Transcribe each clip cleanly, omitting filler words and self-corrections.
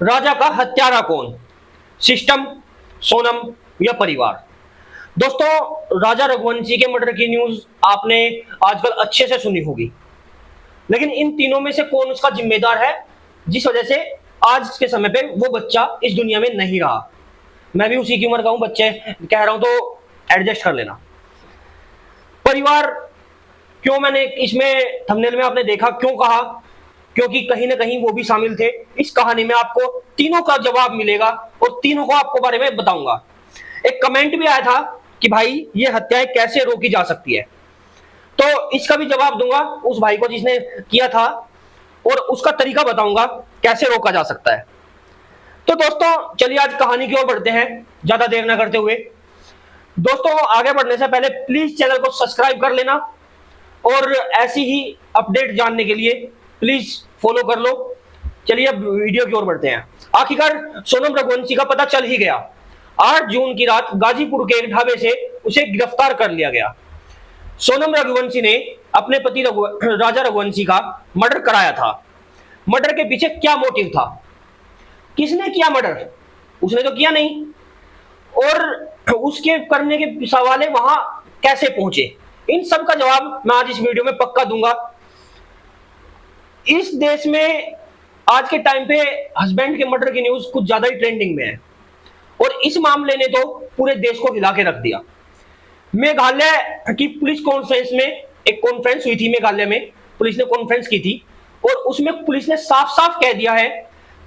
राजा का हत्यारा कौन? सिस्टम, सोनम या परिवार? दोस्तों, राजा रघुवंशी के मर्डर की न्यूज आपने आजकल अच्छे से सुनी होगी, लेकिन इन तीनों में से कौन उसका जिम्मेदार है जिस वजह से आज के समय पे वो बच्चा इस दुनिया में नहीं रहा? मैं भी उसी की उम्र का हूं, बच्चे कह रहा हूं तो एडजस्ट कर लेना। परिवार क्यों मैंने इसमें थंबनेल में आपने देखा क्यों कहा? क्योंकि कहीं ना कहीं वो भी शामिल थे। इस कहानी में आपको तीनों का जवाब मिलेगा और तीनों को आपको बारे में बताऊंगा। एक कमेंट भी आया था कि भाई ये हत्याएं कैसे रोकी जा सकती है, तो इसका भी जवाब दूंगा उस भाई को जिसने किया था, और उसका तरीका बताऊंगा कैसे रोका जा सकता है। तो दोस्तों चलिए आज कहानी की ओर बढ़ते हैं, ज्यादा देर ना करते हुए। दोस्तों आगे बढ़ने से पहले प्लीज चैनल को सब्सक्राइब कर लेना और ऐसी ही अपडेट जानने के लिए प्लीज फॉलो कर लो। चलिए अब वीडियो की ओर बढ़ते हैं। आखिरकार सोनम रघुवंशी का पता चल ही गया। 8 जून की रात गाजीपुर के एक ढाबे से उसे गिरफ्तार कर लिया गया। सोनम रघुवंशी ने अपने पति राजा रघुवंशी का मर्डर कराया था। मर्डर के पीछे क्या मोटिव था? किसने किया मर्डर? उसने तो किया नहीं। और उसके करने के सवाले वहां कैसे पहुंचे? इन सब का जवाब मैं आज इस वीडियो में पक्का दूंगा। इस देश में आज के टाइम पे हस्बैंड के मर्डर की न्यूज कुछ ज्यादा ही ट्रेंडिंग में है, और इस मामले ने तो पूरे देश को हिला के रख दिया। मेघालय की पुलिस कॉन्फ्रेंस में एक कॉन्फ्रेंस हुई थी, मेघालय में पुलिस ने कॉन्फ्रेंस की थी, और उसमें पुलिस ने साफ साफ कह दिया है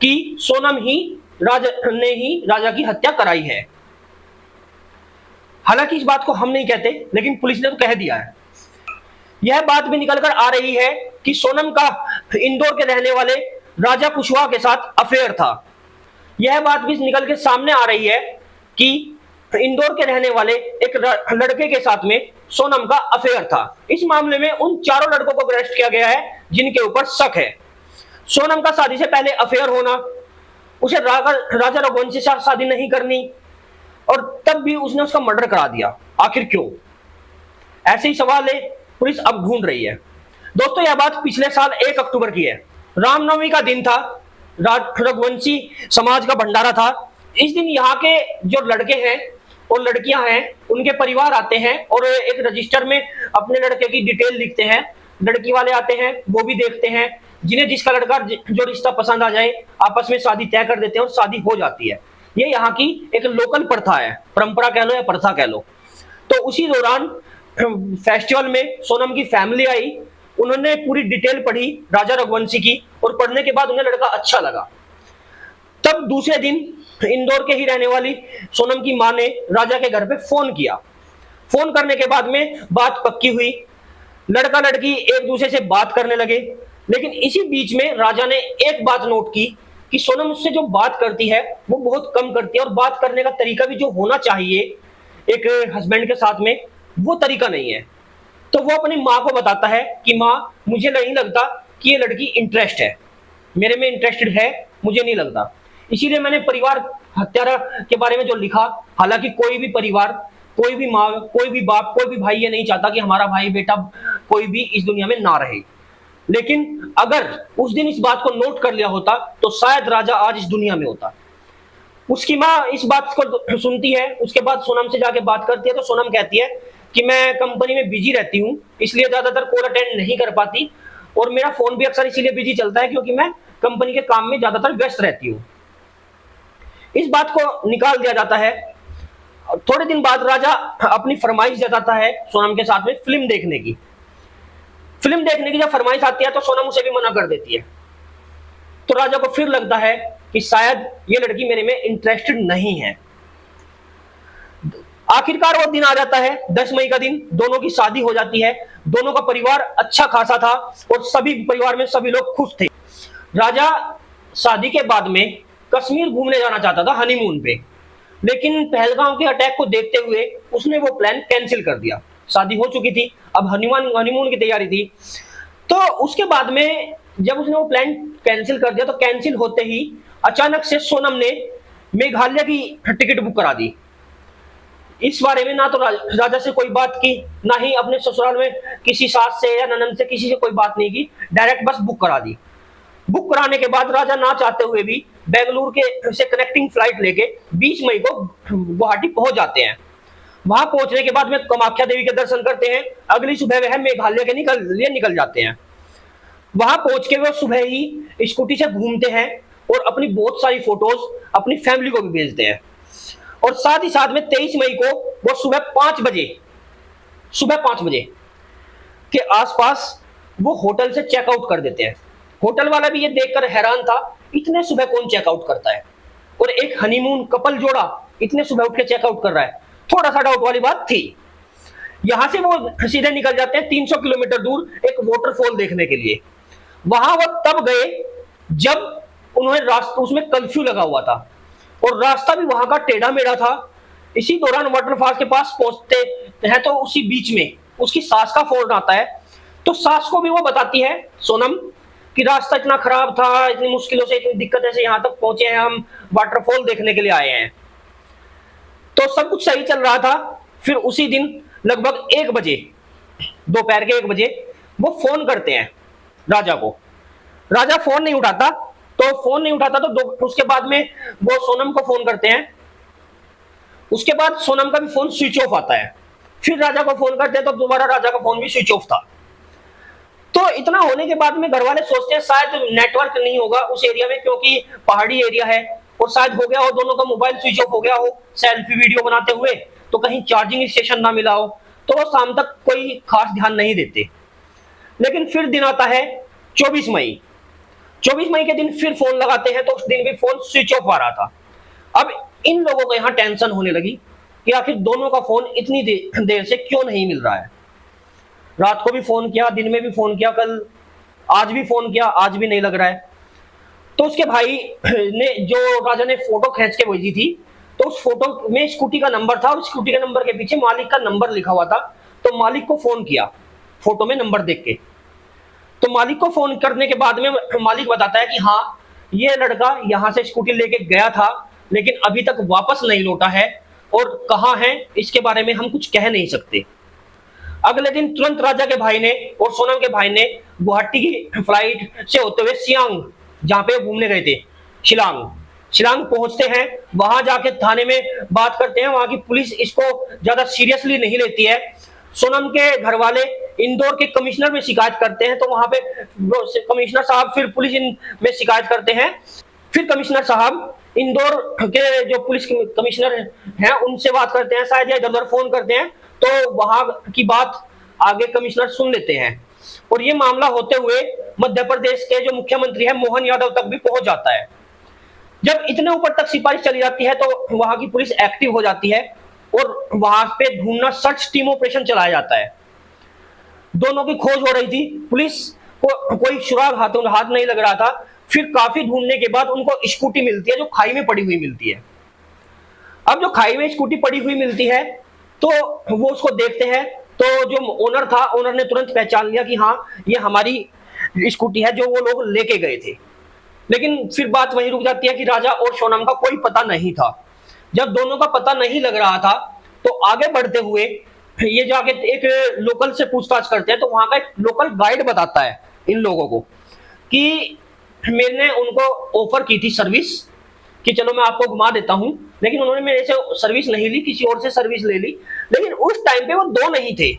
कि सोनम ही राजा की हत्या कराई है। हालांकि इस बात को हम नहीं कहते, लेकिन पुलिस ने तो कह दिया है। यह बात भी निकल कर आ रही है कि सोनम का इंदौर के रहने वाले राजा कुशवाहा के साथ अफेयर था। यह बात भी निकल के सामने आ रही है कि इंदौर के रहने वाले एक लड़के के साथ में सोनम का अफेयर था। इस मामले में उन चारों लड़कों को अरेस्ट किया गया है जिनके ऊपर शक है। सोनम का शादी से पहले अफेयर होना, उसे राजा रघुवंशी से शादी नहीं करनी, और तब भी उसने उसका मर्डर करा दिया। आखिर क्यों? ऐसे ही सवाल है, पुलिस अब ढूंढ रही है। दोस्तों यह बात पिछले साल 1 अक्टूबर की है। रामनवमी का दिन था, रघुवंशी समाज का भंडारा था। इस दिन यहाँ के जो लड़के हैं और लड़कियां हैं उनके परिवार आते हैं और एक रजिस्टर में अपने लड़के की डिटेल लिखते हैं। लड़की वाले आते हैं, वो भी देखते हैं, जिन्हें जिसका लड़का जो रिश्ता पसंद आ जाए आपस में शादी तय कर देते हैं और शादी हो जाती है। ये यहाँ की एक लोकल प्रथा है, परंपरा कह लो या प्रथा कह लो। तो उसी दौरान फेस्टिवल में सोनम की फैमिली आई, उन्होंने पूरी डिटेल पढ़ी राजा रघुवंशी की, और पढ़ने के बाद उन्हें लड़का अच्छा लगा। तब दूसरे दिन इंदौर के ही रहने वाली सोनम की मां ने राजा के घर पे फोन किया। फोन करने के बाद में बात पक्की हुई, लड़का लड़की एक दूसरे से बात करने लगे। लेकिन इसी बीच में राजा ने एक बात नोट की कि सोनम उससे जो बात करती है वो बहुत कम करती है, और बात करने का तरीका भी जो होना चाहिए एक हस्बैंड के साथ में वो तरीका नहीं है। तो वो अपनी माँ को बताता है कि माँ, मुझे नहीं लगता कि ये लड़की इंटरेस्ट है, मेरे में इंटरेस्टेड है, मुझे नहीं लगता। इसीलिए मैंने परिवार हत्यारा के बारे में जो लिखा, हालांकि कोई भी परिवार, कोई भी माँ, कोई भी बाप, कोई भी भाई ये नहीं चाहता कि हमारा भाई बेटा कोई भी इस दुनिया में ना रहे। लेकिन अगर उस दिन इस बात को नोट कर लिया होता तो शायद राजा आज इस दुनिया में होता। उसकी माँ इस बात को सुनती है, उसके बाद सोनम से जाके बात करती है। तो सोनम कहती है कि मैं कंपनी में बिजी रहती हूँ, इसलिए ज्यादातर कॉल अटेंड नहीं कर पाती, और मेरा फोन भी अक्सर इसीलिए बिजी चलता है क्योंकि मैं कंपनी के काम में ज्यादातर व्यस्त रहती हूँ। इस बात को निकाल दिया जाता है। थोड़े दिन बाद राजा अपनी फरमाइश जताता है सोनम के साथ में फिल्म देखने की। फिल्म देखने की जब फरमाइश आती है तो सोनम उसे भी मना कर देती है। तो राजा को फिर लगता है कि शायद ये लड़की मेरे में इंटरेस्टेड नहीं है। आखिरकार वो दिन आ जाता है, 10 मई का दिन, दोनों की शादी हो जाती है। दोनों का परिवार अच्छा खासा था और सभी परिवार में सभी लोग खुश थे। राजा शादी के बाद में कश्मीर घूमने जाना चाहता था हनीमून पे, लेकिन पहलगाम के अटैक को देखते हुए उसने वो प्लान कैंसिल कर दिया। शादी हो चुकी थी, अब हनीमून की तैयारी थी। तो उसके बाद में जब उसने वो प्लान कैंसिल कर दिया तो कैंसिल होते ही अचानक से सोनम ने मेघालय की टिकट बुक करा दी। इस बारे में ना तो राजा से कोई बात की, ना ही अपने ससुराल में किसी सास से या ननद से किसी से कोई बात नहीं की, डायरेक्ट बस बुक करा दी। बुक कराने के बाद राजा ना चाहते हुए भी बेंगलुरु के से कनेक्टिंग फ्लाइट लेके 20 मई को गुवाहाटी पहुंच जाते हैं। वहां पहुंचने के बाद में कामाख्या देवी के दर्शन करते हैं। अगली सुबह वह मेघालय के निकल जाते हैं। वहां पहुंच के वो सुबह ही स्कूटी से घूमते हैं और अपनी बहुत सारी फोटोज अपनी फैमिली को भी भेजते हैं। और साथ ही साथ में 23 मई को वो सुबह 5 बजे के आसपास वो होटल से चेकआउट कर देते हैं। होटल वाला भी ये देखकर हैरान था, इतने सुबह कौन चेकआउट करता है, और एक हनीमून कपल जोड़ा इतने सुबह उठ के चेकआउट कर रहा है। थोड़ा सा डाउट वाली बात थी। यहां से वो सीधे निकल जाते हैं 300 किलोमीटर दूर एक वाटरफॉल देखने के लिए। वहां वो तब गए जब उन्होंने रास्ता उसमें कर्फ्यू लगा हुआ था और रास्ता भी वहां का टेढ़ा मेढ़ा था। इसी दौरान वाटरफॉल के पास पहुंचते हैं तो उसी बीच में उसकी सास का फोन आता है। तो सास को भी वो बताती है सोनम कि रास्ता इतना खराब था, इतनी मुश्किलों से, इतनी दिक्कत से यहाँ तक पहुंचे हैं, हम वाटरफॉल देखने के लिए आए हैं। तो सब कुछ सही चल रहा था। फिर उसी दिन लगभग 1 बजे, दोपहर के 1 बजे वो फोन करते हैं राजा को। राजा फोन नहीं उठाता तो उसके बाद में वो सोनम को फोन करते हैं। उसके बाद सोनम का भी फोन स्विच ऑफ आता है। फिर राजा को फोन करते हैं तो दोबारा राजा का फोन भी स्विच ऑफ था। तो इतना होने के बाद में घर वाले सोचते हैं शायद नेटवर्क नहीं होगा उस एरिया में, क्योंकि पहाड़ी एरिया है, और शायद हो गया हो दोनों का मोबाइल स्विच ऑफ हो गया हो सेल्फी वीडियो बनाते हुए, तो कहीं चार्जिंग स्टेशन ना मिला हो। तो वो शाम तक कोई खास ध्यान नहीं देते। लेकिन फिर दिन आता है 24 मई। 24 मई के दिन फिर फोन लगाते हैं तो उस दिन भी फोन स्विच ऑफ आ रहा था। अब इन लोगों को यहाँ टेंशन होने लगी कि आखिर दोनों का फोन इतनी देर से क्यों नहीं मिल रहा है। रात को भी फोन किया, दिन में भी फोन किया, कल आज भी फोन किया, आज भी नहीं लग रहा है। तो उसके भाई ने, जो राजा ने फोटो खींच के भेजी थी, तो उस फोटो में स्कूटी का नंबर था और स्कूटी के नंबर के पीछे मालिक का नंबर लिखा हुआ था। तो मालिक को फोन किया फोटो में नंबर देख के। तो मालिक को फोन करने के बाद में मालिक बताता है कि हाँ, ये लड़का यहाँ से स्कूटी लेके गया था लेकिन अभी तक वापस नहीं लौटा है, और कहाँ है इसके बारे में हम कुछ कह नहीं सकते। अगले दिन तुरंत राजा के भाई ने और सोनम के भाई ने गुवाहाटी की फ्लाइट से होते हुए सियांग, जहां पे घूमने गए थे, शिलांग पहुंचते हैं। वहां जाके थाने में बात करते हैं। वहां की पुलिस इसको ज्यादा सीरियसली नहीं लेती है। सोनम के घर वाले इंदौर के कमिश्नर में शिकायत करते हैं, तो वहां पे कमिश्नर साहब फिर पुलिस में शिकायत करते हैं। फिर कमिश्नर साहब इंदौर के जो पुलिस कमिश्नर हैं उनसे बात करते हैं, शायद या इधर उधर फोन करते हैं, तो वहां की बात आगे कमिश्नर सुन लेते हैं। और ये मामला होते हुए मध्य प्रदेश के जो मुख्यमंत्री है मोहन यादव तक भी पहुंच जाता है। जब इतने ऊपर तक सिफारिश चली जाती है तो वहां की पुलिस एक्टिव हो जाती है और वहां पे ढूंढना सर्च टीम ऑपरेशन चलाया जाता है। दोनों की खोज हो रही थी, पुलिस को कोई सुराग हाथ नहीं लग रहा था। फिर काफी ढूंढने के बाद उनको स्कूटी मिलती है जो खाई में पड़ी हुई मिलती है। अब जो खाई में स्कूटी पड़ी हुई मिलती है तो वो उसको देखते हैं, तो जो ओनर था, ओनर ने तुरंत पहचान लिया कि हाँ, ये हमारी स्कूटी है जो वो लोग लेके गए थे। लेकिन फिर बात वहीं रुक जाती है कि राजा और सोनम का कोई पता नहीं था। जब दोनों का पता नहीं लग रहा था तो आगे बढ़ते हुए ये जाके एक लोकल से पूछताछ करते हैं। तो वहां का एक लोकल गाइड बताता है इन लोगों को कि मैंने उनको ऑफर की थी सर्विस कि चलो मैं आपको घुमा देता हूं, लेकिन उन्होंने मेरे से सर्विस नहीं ली, किसी और से सर्विस ले ली। लेकिन उस टाइम पे वो 2 नहीं थे।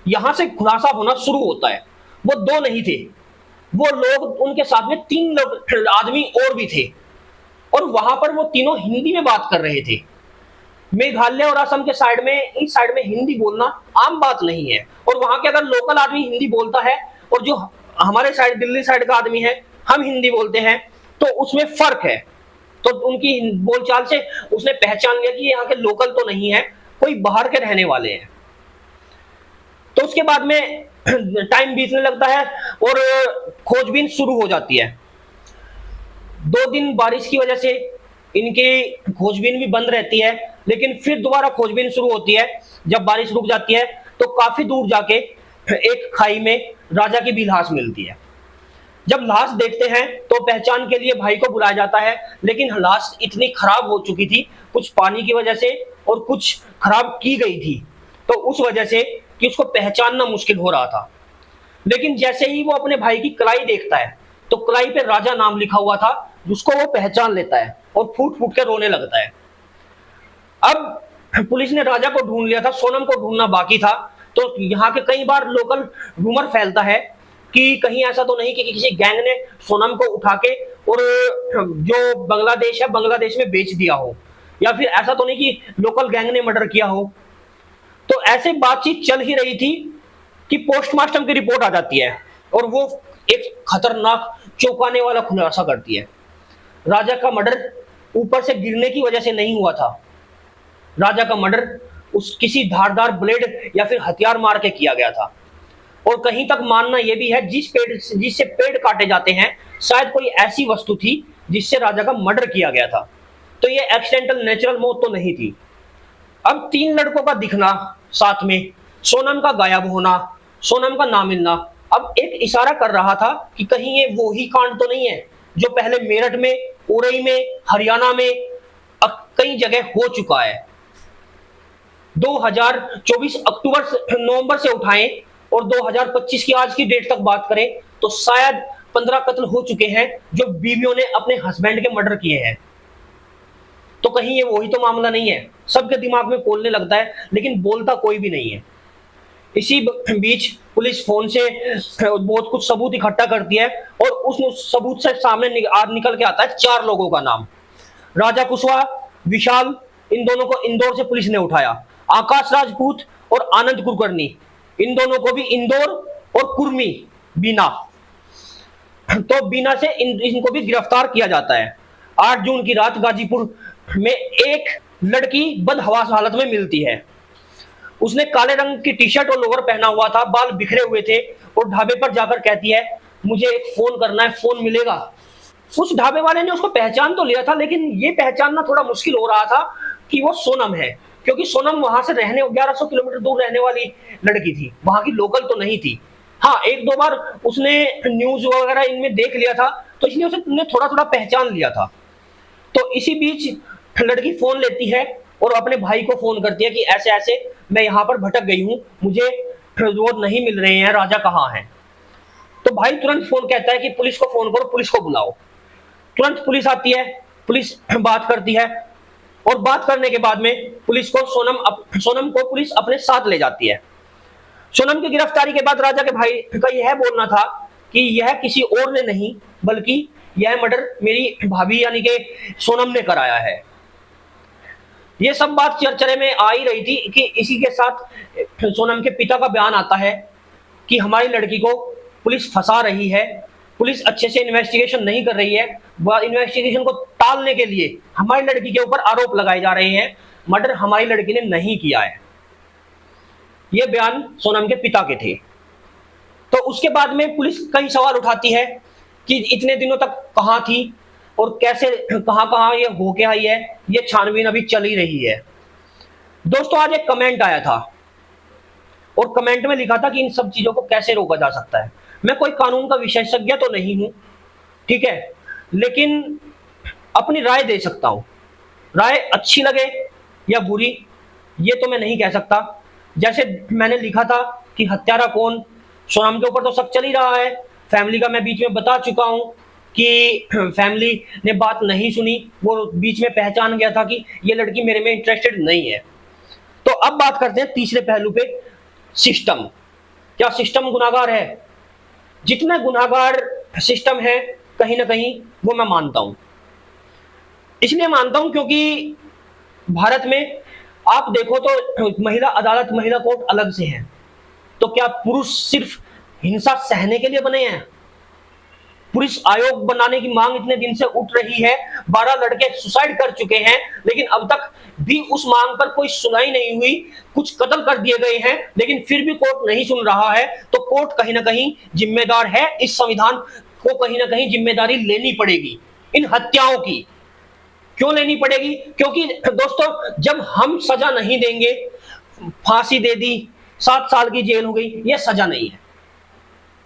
यहां से खुलासा होना शुरू होता है, वो 2 नहीं थे, वो लोग, उनके साथ में 3 लोग आदमी और भी थे, और वहां पर वो तीनों हिंदी में बात कर रहे थे। मेघालय और असम के साइड में, इस साइड में हिंदी बोलना आम बात नहीं है, और वहां के अगर लोकल आदमी हिंदी बोलता है और जो हमारे साइड, दिल्ली साइड का आदमी है, हम हिंदी बोलते हैं, तो उसमें फर्क है। तो उनकी बोलचाल से उसने पहचान लिया कि यहाँ के लोकल तो नहीं है, कोई बाहर के रहने वाले हैं। तो उसके बाद में टाइम बीतने लगता है और खोजबीन शुरू हो जाती है। 2 दिन बारिश की वजह से इनकी खोजबीन भी बंद रहती है, लेकिन फिर दोबारा खोजबीन शुरू होती है। जब बारिश रुक जाती है तो काफी दूर जाके एक खाई में राजा की भी लाश मिलती है। जब लाश देखते हैं तो पहचान के लिए भाई को बुलाया जाता है, लेकिन लाश इतनी खराब हो चुकी थी, कुछ पानी की वजह से और कुछ खराब की गई थी, तो उस वजह से कि उसको पहचानना मुश्किल हो रहा था। लेकिन जैसे ही वो अपने भाई की कलाई देखता है तो कलाई पे राजा नाम लिखा हुआ था, जिसको वो पहचान लेता है और फूट फूट के रोने लगता है। अब पुलिस ने राजा को ढूंढ लिया था, सोनम को ढूंढना बाकी था। तो यहाँ के कई बार लोकल रूमर फैलता है कि कहीं ऐसा तो नहीं कि किसी गैंग ने सोनम को उठा के और जो बांग्लादेश है, बांग्लादेश में बेच दिया हो, या फिर ऐसा तो नहीं कि लोकल गैंग ने मर्डर किया हो। तो ऐसे बातचीत चल ही रही थी कि पोस्टमार्टम की रिपोर्ट आ जाती है और वो एक खतरनाक चौंकाने वाला खुलासा करती है। राजा का मर्डर ऊपर से गिरने की वजह से नहीं हुआ था। राजा का मर्डर उस किसी धारदार ब्लेड या फिर हथियार मार के किया गया था। और कहीं तक मानना यह भी है जिससे पेड़ काटे जाते हैं, शायद कोई ऐसी वस्तु थी जिससे राजा का मर्डर किया गया था। तो ये एक्सीडेंटल नेचुरल मौत तो नहीं थी। अब 3 लड़कों का दिखना साथ में, सोनम का गायब होना, सोनम का ना मिलना, अब एक इशारा कर रहा था कि कहीं ये वो ही कांड तो नहीं है जो पहले मेरठ में, उरई में, हरियाणा में कई जगह हो चुका है। 2024 अक्टूबर नवंबर से उठाएं और 2025 की आज की डेट तक बात करें तो शायद 15 कत्ल हो चुके हैं जो बीवियों ने अपने हस्बैंड के मर्डर किए हैं। तो कहीं ये वही तो मामला नहीं है। सबके दिमाग में बोलने लगता है लेकिन बोलता कोई भी नहीं है। इसी बीच पुलिस फोन से बहुत कुछ सबूत इकट्ठा करती है और उस सबूत से सामने निकल के आता है 4 लोगों का नाम। राजा कुशवाहा, विशाल, इन दोनों को इंदौर से पुलिस ने उठाया। आकाश राजपूत और आनंद कुलकर्णी, इन दोनों को भी इंदौर, और कुर्मी बीना, तो बीना से इनको भी गिरफ्तार किया जाता है। 8 जून की रात गाजीपुर में एक लड़की बदहवास हालत में मिलती है। उसने काले रंग की टी शर्ट और लोअर पहना हुआ था, बाल बिखरे हुए थे और ढाबे पर जाकर कहती है मुझे एक फोन करना है, फोन मिलेगा। उस ढाबे वाले ने उसको पहचान तो लिया था, लेकिन ये पहचानना थोड़ा मुश्किल हो रहा था कि वो सोनम है, क्योंकि सोनम वहां से 1100 किलोमीटर दूर रहने वाली लड़की थी, वहां की लोकल तो नहीं थी। हाँ, 1-2 बार उसने न्यूज वगैरह इनमें देख लिया था, तो इसलिए उसने थोड़ा थोड़ा पहचान लिया था। तो इसी बीच लड़की फोन लेती है और अपने भाई को फोन करती है कि ऐसे ऐसे मैं यहाँ पर भटक गई हूँ, मुझे वो नहीं मिल रहे हैं, राजा कहाँ है। तो भाई तुरंत फोन कहता है कि पुलिस को फोन करो, पुलिस को बुलाओ। तुरंत पुलिस आती है, पुलिस बात करती है और बात करने के बाद में पुलिस को सोनम को पुलिस अपने साथ ले जाती है। सोनम की गिरफ्तारी के बाद राजा के भाई का यह बोलना था कि यह किसी और ने नहीं बल्कि यह मर्डर मेरी भाभी यानी कि सोनम ने कराया है। यह सब बात चर्चा में आ ही रही थी कि इसी के साथ सोनम के पिता का बयान आता है कि हमारी लड़की को पुलिस फंसा रही है, पुलिस अच्छे से इन्वेस्टिगेशन नहीं कर रही है, इन्वेस्टिगेशन को टालने के लिए हमारी लड़की के ऊपर आरोप लगाए जा रहे हैं, मर्डर हमारी लड़की ने नहीं किया है। ये बयान सोनम के पिता के थे। तो उसके बाद में पुलिस कई सवाल उठाती है कि इतने दिनों तक कहां थी और कैसे कहां ये होके आई है, ये छानबीन अभी चल ही रही है। दोस्तों, आज एक कमेंट आया था और कमेंट में लिखा था कि इन सब चीजों को कैसे रोका जा सकता है। मैं कोई कानून का विशेषज्ञ तो नहीं हूं, ठीक है, लेकिन अपनी राय दे सकता हूं। राय अच्छी लगे या बुरी ये तो मैं नहीं कह सकता। जैसे मैंने लिखा था कि हत्यारा कौन, सोनम के ऊपर तो शक चल ही रहा है। फैमिली का मैं बीच में बता चुका हूं कि फैमिली ने बात नहीं सुनी, वो बीच में पहचान गया था कि ये लड़की मेरे में इंटरेस्टेड नहीं है। तो अब बात करते हैं तीसरे पहलू पे, सिस्टम। क्या सिस्टम गुनाहगार है? जितना गुनाहगार सिस्टम है कहीं ना कहीं वो मैं मानता हूं। इसलिए मानता हूं क्योंकि भारत में आप देखो तो महिला अदालत, महिला कोर्ट अलग से हैं। तो क्या पुरुष सिर्फ हिंसा सहने के लिए बने हैं? पुलिस आयोग बनाने की मांग इतने दिन से उठ रही है, 12 लड़के सुसाइड कर चुके हैं, लेकिन अब तक भी उस मांग पर कोई सुनाई नहीं हुई। कुछ कत्ल कर दिए गए हैं लेकिन फिर भी कोर्ट नहीं सुन रहा है। तो कोर्ट कहीं ना कहीं जिम्मेदार है, इस संविधान को कहीं ना कहीं जिम्मेदारी लेनी पड़ेगी इन हत्याओं की। क्यों लेनी पड़ेगी? क्योंकि दोस्तों, जब हम सजा नहीं देंगे, फांसी दे दी, 7 साल की जेल हो गई, यह सजा नहीं है,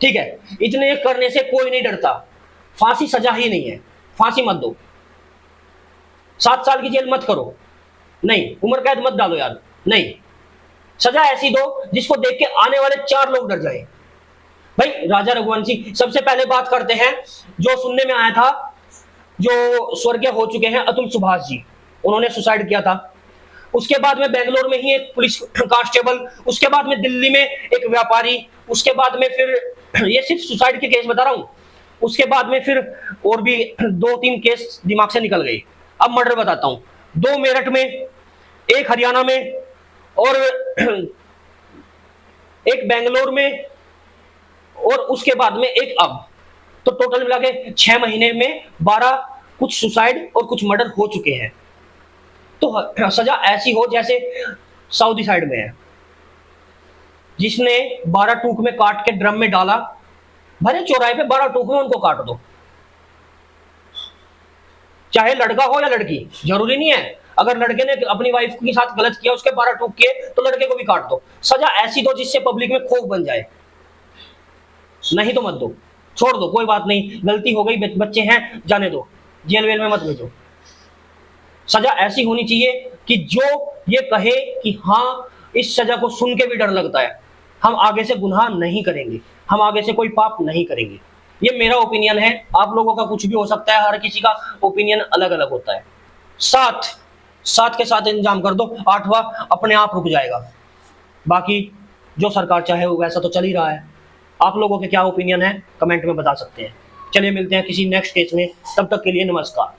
ठीक है। इतने करने से कोई नहीं डरता, फांसी सजा ही नहीं है। फांसी मत दो, 7 साल की जेल मत करो, नहीं, उम्र कैद मत डालो यार, नहीं, सजा ऐसी दो जिसको देख के आने वाले 4 लोग डर जाए। भाई राजा रघुवंशी, सबसे पहले बात करते हैं जो सुनने में आया था, जो स्वर्गीय हो चुके हैं अतुल सुभाष जी, उन्होंने सुसाइड किया था। उसके बाद में बेंगलोर में ही एक पुलिस कांस्टेबल, उसके बाद में दिल्ली में एक व्यापारी, उसके बाद में फिर ये सिर्फ सुसाइड के केस बता रहा हूं, उसके बाद में फिर और भी 2-3 केस दिमाग से निकल गए। अब मर्डर बताता हूं, 2 मेरठ में, एक हरियाणा में और एक बेंगलोर में, और उसके बाद में एक अब। तो टोटल मिला के 6 महीने में 12 कुछ सुसाइड और कुछ मर्डर हो चुके हैं। तो सजा ऐसी हो जैसे सऊदी साइड में है, जिसने 12 टूक में काट के ड्रम में डाला, भले चौराहे पे 12 टूक में उनको काट दो, चाहे लड़का हो या लड़की, जरूरी नहीं है। अगर लड़के ने अपनी वाइफ के साथ गलत किया, उसके 12 टूक किए, तो लड़के को भी काट दो। सजा ऐसी दो जिससे पब्लिक में खौफ बन जाए, नहीं तो मत दो, छोड़ दो, कोई बात नहीं, गलती हो गई, बच्चे हैं, जाने दो, जेल वेल में मत भेजो। सजा ऐसी होनी चाहिए कि जो ये कहे कि हाँ, इस सजा को सुन के भी डर लगता है, हम आगे से गुनाह नहीं करेंगे, हम आगे से कोई पाप नहीं करेंगे। ये मेरा ओपिनियन है, आप लोगों का कुछ भी हो सकता है, हर किसी का ओपिनियन अलग अलग होता है। 7 के साथ इंतजाम कर दो, 8वां अपने आप रुक जाएगा। बाकी जो सरकार चाहे वो वैसा तो चल ही रहा है। आप लोगों के क्या ओपिनियन है कमेंट में बता सकते हैं। चलिए मिलते हैं किसी नेक्स्ट केस में, तब तक के लिए नमस्कार।